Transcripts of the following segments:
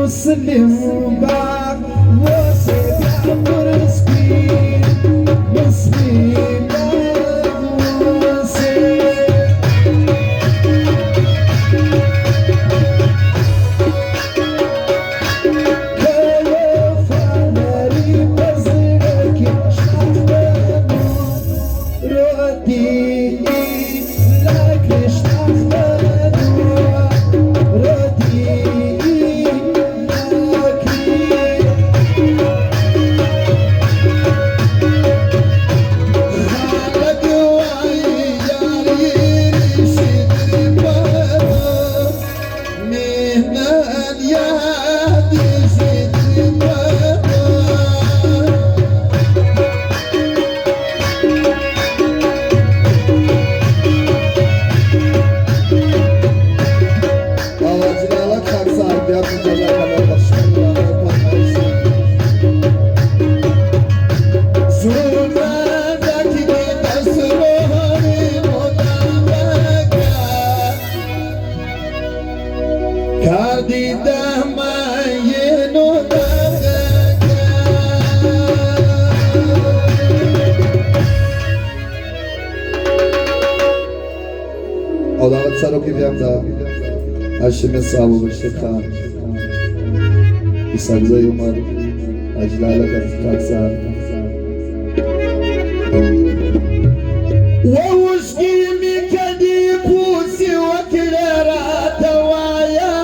Muslim back, você tá por espir, Muslim você. Que eu falarei prazer que está रोती ला कृष्णा रोती Odavut Saroki Vyamda Aşime Savu Şirkan İsabza Yumar Acilala Kaksan ووشكي من كدي بوسي وكلارا توايا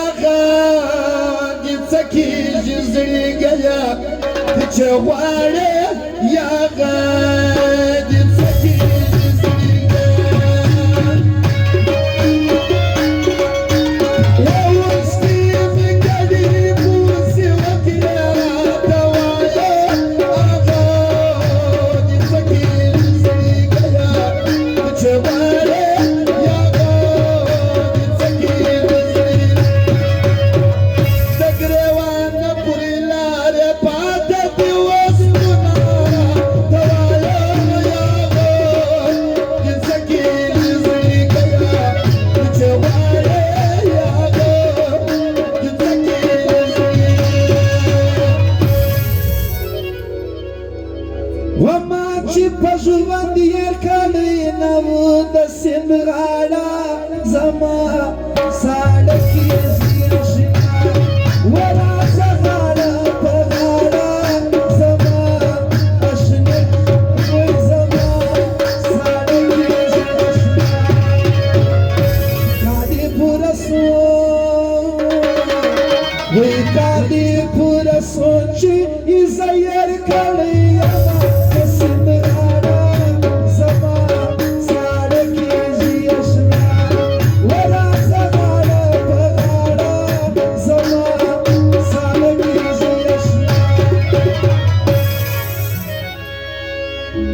أغاني تسكي جزري قيا تجوالي يا غادي تسكي جزري ووشكي من كدي بوسي وكلارا توايا أغاني تسكي پژوندی کلی نو د سیند غاړه زما سالکی زیشنا ورا زغاړه په غاړه زما اشنه وای زما سالکی زیشنا کادی پورسو وای کادی پورسو چې زیر کلی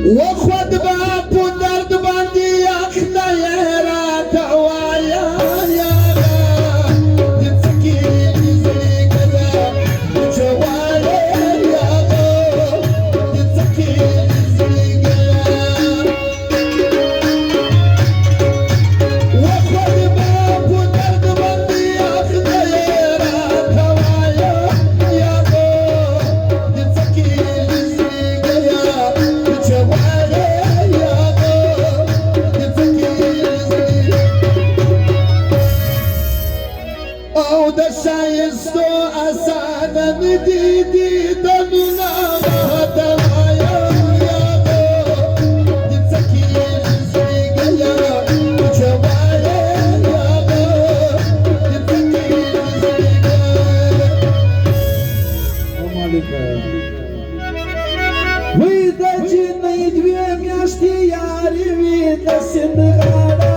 وخد باب درد باندې اخته را دوايا يا د تکي زړه کړه جواله يا د تکي زړه وخد باب درد باندې اخته را دوايا يا د تکي زړه او د شایستو اسانه ندی دی د مینا دوایا یا د تکي زړګیا جواله یا د تکي زړګیا Amalika وې د جنې دوی میاشتې یاري وې د سیند غاړه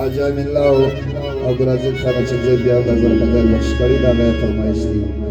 Ajay Millau Abdulaziz Khan Chakzai Biav Nazar Kadar Baksh Kari da gaya farmaish thi